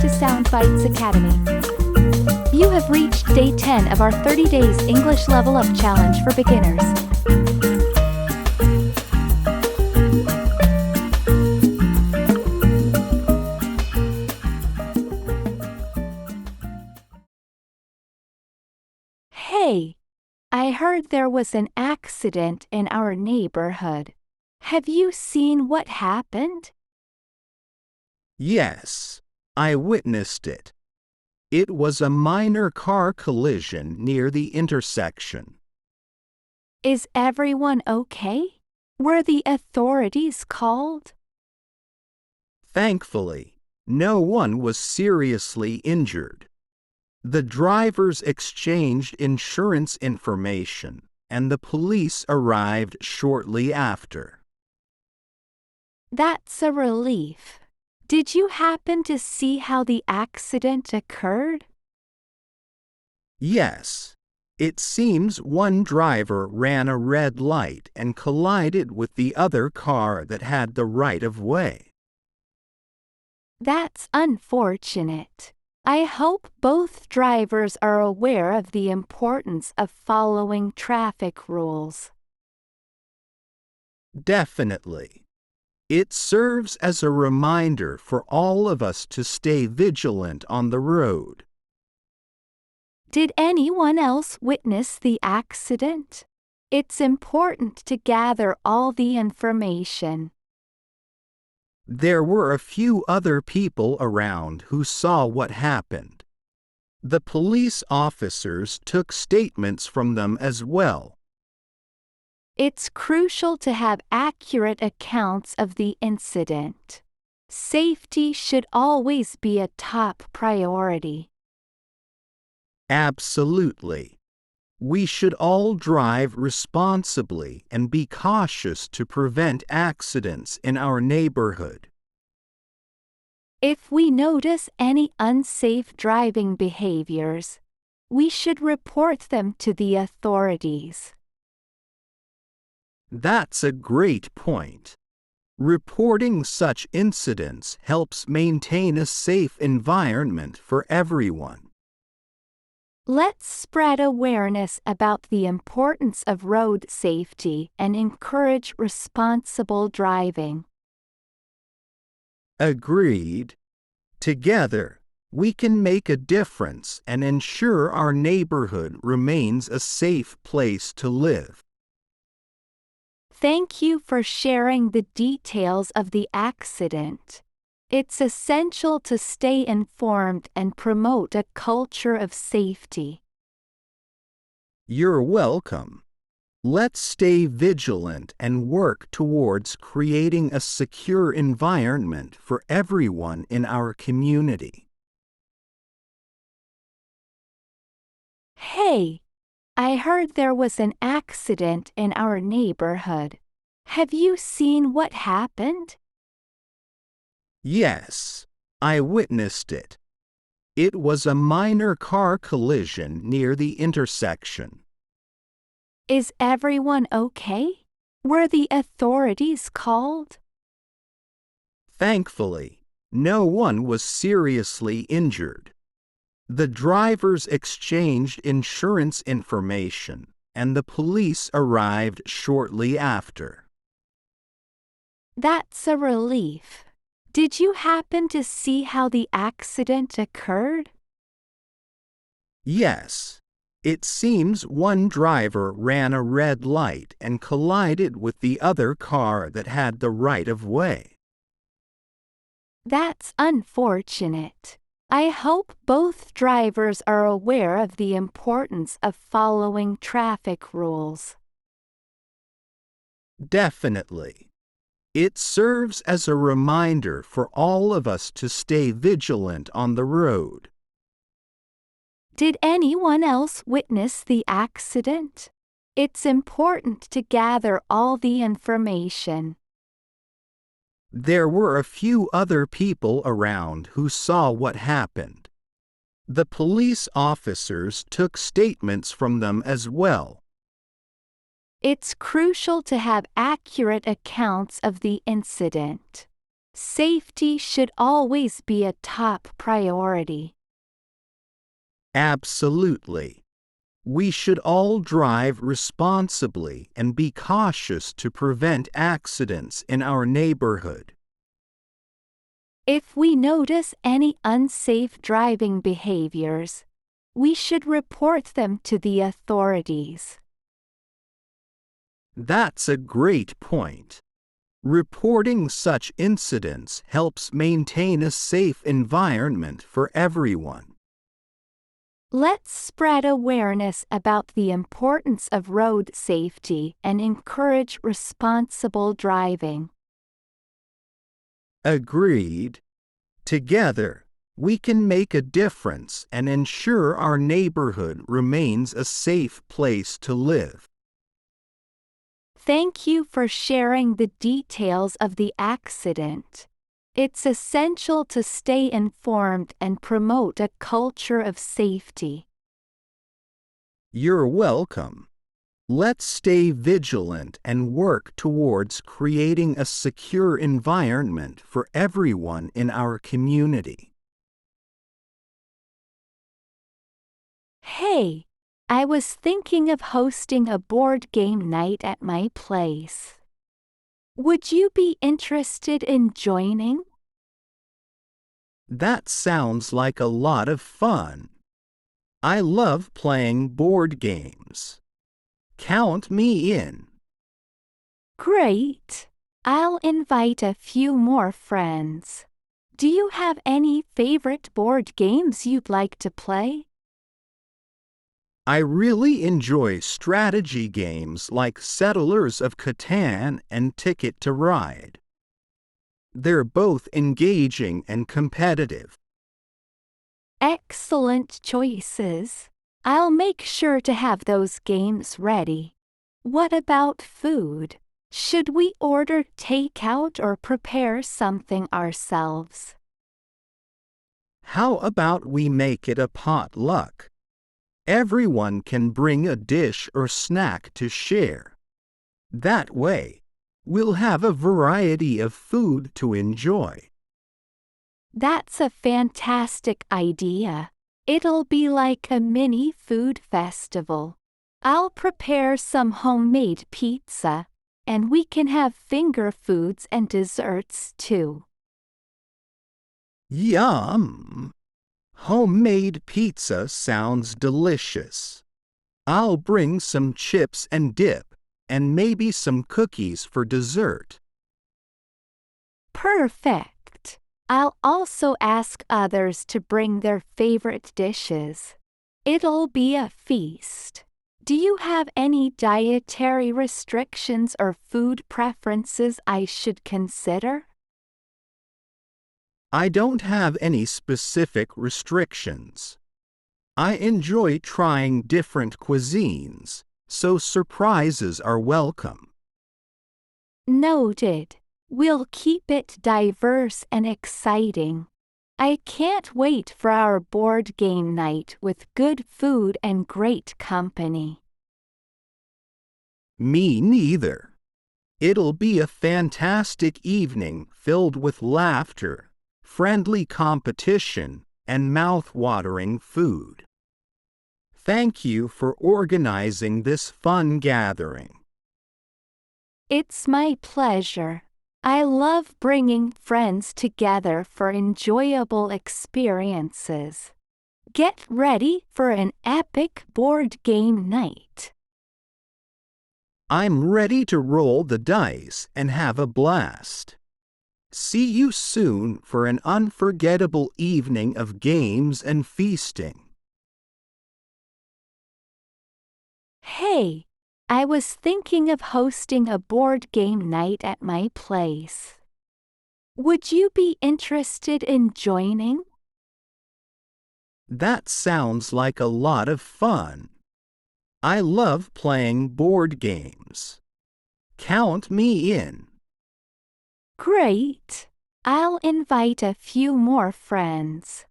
to Soundbites Academy. You have reached day 10 of our 30 days English Level Up Challenge for beginners. Hey, I heard there was an accident in our neighborhood. Have you seen what happened? Yes, I witnessed it. It was a minor car collision near the intersection. Is everyone okay? Were the authorities called? Thankfully, no one was seriously injured. The drivers exchanged insurance information, and the police arrived shortly after. That's a relief. Did you happen to see how the accident occurred? Yes, it seems one driver ran a red light and collided with the other car that had the right of way. That's unfortunate. I hope both drivers are aware of the importance of following traffic rules. Definitely. It serves as a reminder for all of us to stay vigilant on the road. Did anyone else witness the accident? It's important to gather all the information. There were a few other people around who saw what happened. The police officers took statements from them as well. It's crucial to have accurate accounts of the incident. Safety should always be a top priority. Absolutely. We should all drive responsibly and be cautious to prevent accidents in our neighborhood. If we notice any unsafe driving behaviors, we should report them to the authorities. That's a great point. Reporting such incidents helps maintain a safe environment for everyone. Let's spread awareness about the importance of road safety and encourage responsible driving. Agreed. Together, we can make a difference and ensure our neighborhood remains a safe place to live. Thank you for sharing the details of the accident. It's essential to stay informed and promote a culture of safety. You're welcome. Let's stay vigilant and work towards creating a secure environment for everyone in our community. Hey, I heard there was an accident in our neighborhood. Have you seen what happened? Yes, I witnessed it. It was a minor car collision near the intersection. Is everyone okay? Were the authorities called? Thankfully, no one was seriously injured. The drivers exchanged insurance information, and the police arrived shortly after. That's a relief. Did you happen to see how the accident occurred? Yes, it seems one driver ran a red light and collided with the other car that had the right of way. That's unfortunate. I hope both drivers are aware of the importance of following traffic rules. Definitely. It serves as a reminder for all of us to stay vigilant on the road. Did anyone else witness the accident? It's important to gather all the information. There were a few other people around who saw what happened. The police officers took statements from them as well. It's crucial to have accurate accounts of the incident. Safety should always be a top priority. Absolutely. We should all drive responsibly and be cautious to prevent accidents in our neighborhood. If we notice any unsafe driving behaviors, we should report them to the authorities. That's a great point. Reporting such incidents helps maintain a safe environment for everyone. Let's spread awareness about the importance of road safety and encourage responsible driving. Agreed. Together, we can make a difference and ensure our neighborhood remains a safe place to live. Thank you for sharing the details of the accident. It's essential to stay informed and promote a culture of safety. You're welcome. Let's stay vigilant and work towards creating a secure environment for everyone in our community. Hey, I was thinking of hosting a board game night at my place. Would you be interested in joining? That sounds like a lot of fun. I love playing board games. Count me in. Great! I'll invite a few more friends. Do you have any favorite board games you'd like to play? I really enjoy strategy games like Settlers of Catan and Ticket to Ride. They're both engaging and competitive. Excellent choices. I'll make sure to have those games ready. What about food? Should we order takeout or prepare something ourselves? How about we make it a potluck? Everyone can bring a dish or snack to share. That way, we'll have a variety of food to enjoy. That's a fantastic idea. It'll be like a mini food festival. I'll prepare some homemade pizza, and we can have finger foods and desserts too. Yum! Homemade pizza sounds delicious. I'll bring some chips and dip, and maybe some cookies for dessert. Perfect! I'll also ask others to bring their favorite dishes. It'll be a feast. Do you have any dietary restrictions or food preferences I should consider? I don't have any specific restrictions. I enjoy trying different cuisines, so surprises are welcome. Noted. We'll keep it diverse and exciting. I can't wait for our board game night with good food and great company. Me neither. It'll be a fantastic evening filled with laughter, friendly competition, and mouth-watering food. Thank you for organizing this fun gathering. It's my pleasure. I love bringing friends together for enjoyable experiences. Get ready for an epic board game night. I'm ready to roll the dice and have a blast. See you soon for an unforgettable evening of games and feasting. Hey, I was thinking of hosting a board game night at my place. Would you be interested in joining? That sounds like a lot of fun. I love playing board games. Count me in. Great! I'll invite a few more friends.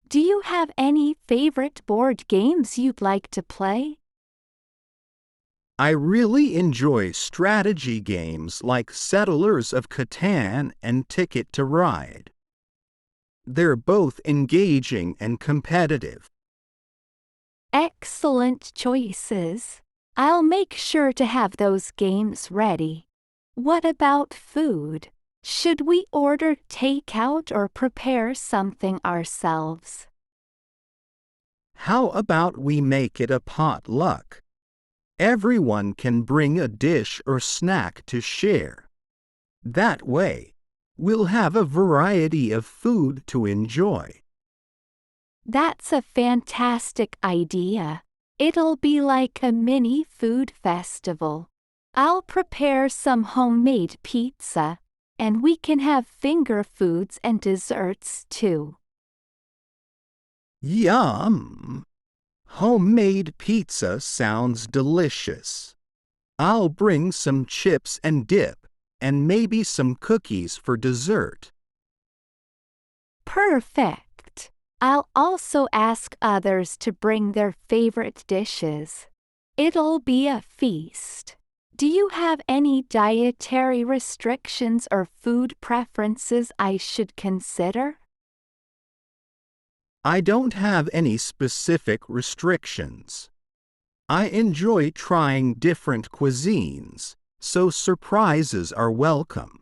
Do you have any favorite board games you'd like to play? I really enjoy strategy games like Settlers of Catan and Ticket to Ride. They're both engaging and competitive. Excellent choices. I'll make sure to have those games ready. What about food? Should we order takeout or prepare something ourselves? How about we make it a potluck? Everyone can bring a dish or snack to share. That way, we'll have a variety of food to enjoy. That's a fantastic idea. It'll be like a mini food festival. I'll prepare some homemade pizza, and we can have finger foods and desserts too. Yum! Homemade pizza sounds delicious. I'll bring some chips and dip, and maybe some cookies for dessert. Perfect. I'll also ask others to bring their favorite dishes. It'll be a feast. Do you have any dietary restrictions or food preferences I should consider? I don't have any specific restrictions. I enjoy trying different cuisines, so surprises are welcome.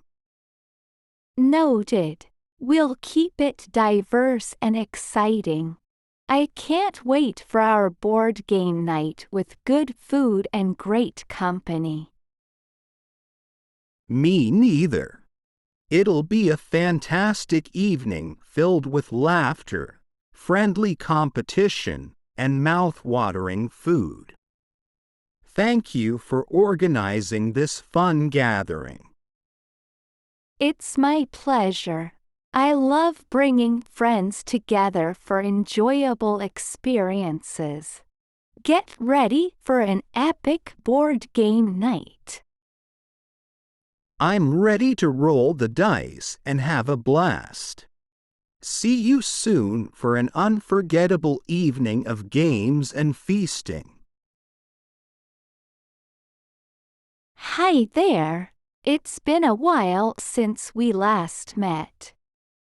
Noted. We'll keep it diverse and exciting. I can't wait for our board game night with good food and great company. Me neither. It'll be a fantastic evening filled with laughter, friendly competition, and mouth-watering food. Thank you for organizing this fun gathering. It's my pleasure. I love bringing friends together for enjoyable experiences. Get ready for an epic board game night. I'm ready to roll the dice and have a blast. See you soon for an unforgettable evening of games and feasting. Hi there. It's been a while since we last met.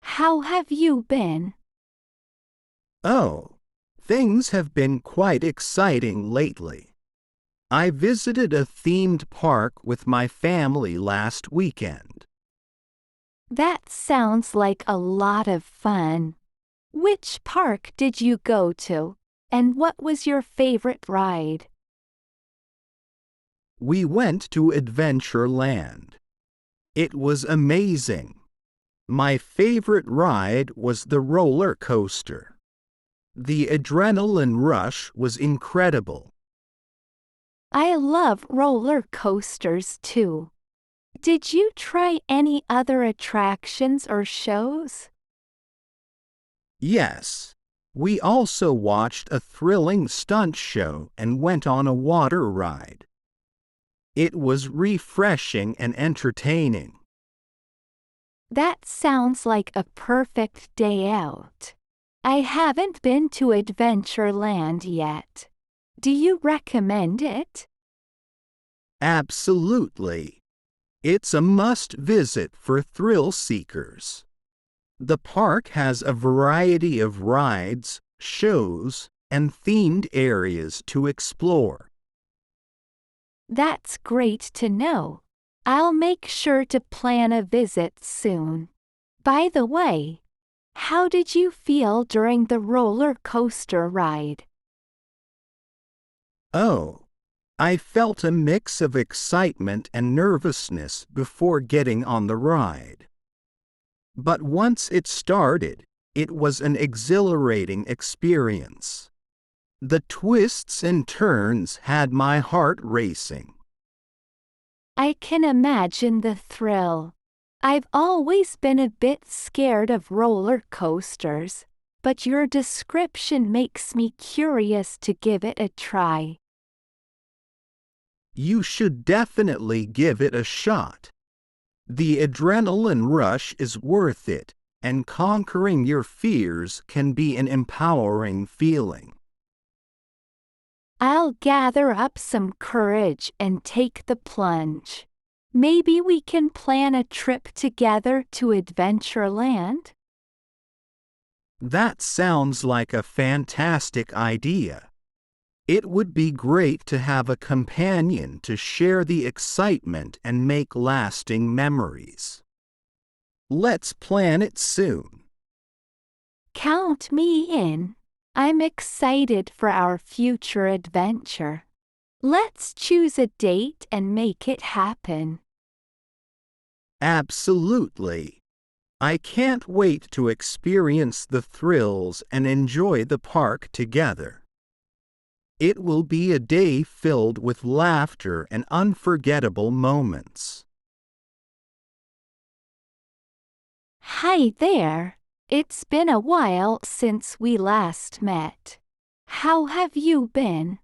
How have you been? Oh, things have been quite exciting lately. I visited a themed park with my family last weekend. That sounds like a lot of fun. Which park did you go to, and what was your favorite ride? We went to Adventureland. It was amazing. My favorite ride was the roller coaster. The adrenaline rush was incredible. I love roller coasters too. Did you try any other attractions or shows? Yes, we also watched a thrilling stunt show and went on a water ride. It was refreshing and entertaining. That sounds like a perfect day out. I haven't been to Adventureland yet. Do you recommend it? Absolutely. It's a must-visit for thrill seekers. The park has a variety of rides, shows, and themed areas to explore. That's great to know. I'll make sure to plan a visit soon. By the way, how did you feel during the roller coaster ride? Oh, I felt a mix of excitement and nervousness before getting on the ride. But once it started, it was an exhilarating experience. The twists and turns had my heart racing. I can imagine the thrill. I've always been a bit scared of roller coasters, but your description makes me curious to give it a try. You should definitely give it a shot. The adrenaline rush is worth it, and conquering your fears can be an empowering feeling. I'll gather up some courage and take the plunge. Maybe we can plan a trip together to Adventureland? That sounds like a fantastic idea. It would be great to have a companion to share the excitement and make lasting memories. Let's plan it soon. Count me in. I'm excited for our future adventure. Let's choose a date and make it happen. Absolutely. I can't wait to experience the thrills and enjoy the park together. It will be a day filled with laughter and unforgettable moments. Hi there. It's been a while since we last met. How have you been?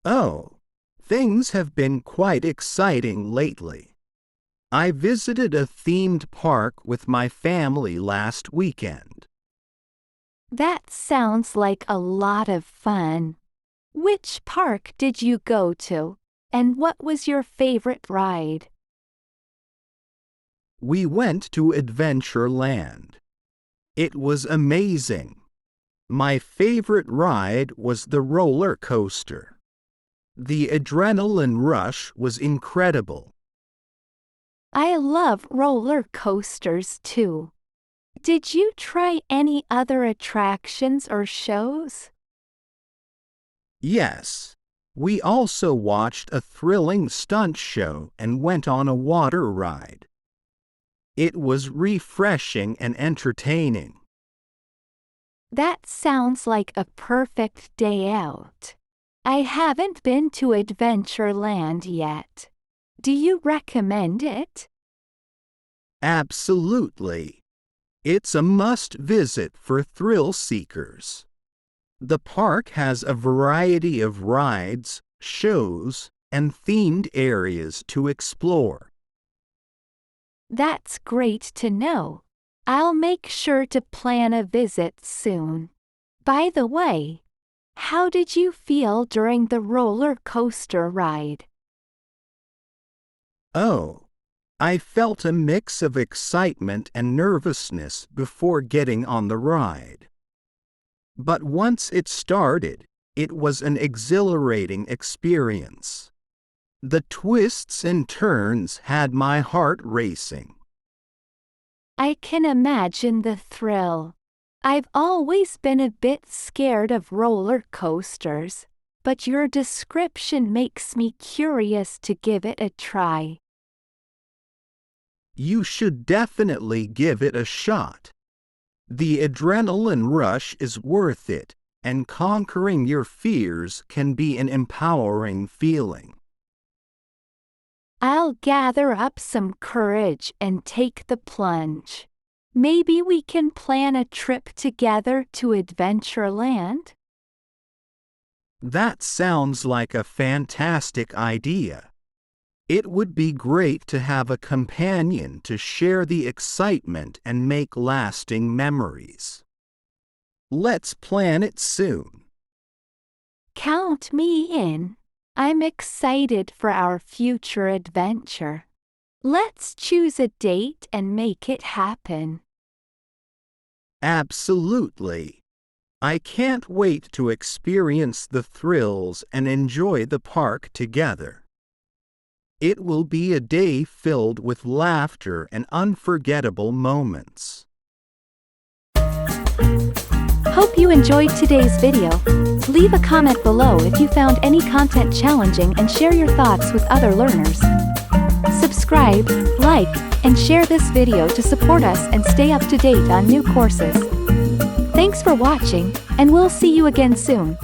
Oh, things have been quite exciting lately. I visited a themed park with my family last weekend. That sounds like a lot of fun. Which park did you go to, and what was your favorite ride? We went to Adventureland. It was amazing. My favorite ride was the roller coaster. The adrenaline rush was incredible. I love roller coasters too. Did you try any other attractions or shows? Yes, we also watched a thrilling stunt show and went on a water ride. It was refreshing and entertaining. That sounds like a perfect day out. I haven't been to Adventureland yet. Do you recommend it? Absolutely. It's a must-visit for thrill seekers. The park has a variety of rides, shows, and themed areas to explore. That's great to know. I'll make sure to plan a visit soon. By the way, how did you feel during the roller coaster ride? Oh, I felt a mix of excitement and nervousness before getting on the ride. But once it started, it was an exhilarating experience. The twists and turns had my heart racing. I can imagine the thrill. I've always been a bit scared of roller coasters, but your description makes me curious to give it a try. You should definitely give it a shot. The adrenaline rush is worth it, and conquering your fears can be an empowering feeling. I'll gather up some courage and take the plunge. Maybe we can plan a trip together to Adventureland? That sounds like a fantastic idea. It would be great to have a companion to share the excitement and make lasting memories. Let's plan it soon. Count me in. I'm excited for our future adventure. Let's choose a date and make it happen. Absolutely. I can't wait to experience the thrills and enjoy the park together. It will be a day filled with laughter and unforgettable moments. Hope you enjoyed today's video. Leave a comment below if you found any content challenging and share your thoughts with other learners. Subscribe, like, and share this video to support us and stay up to date on new courses. Thanks for watching, and we'll see you again soon.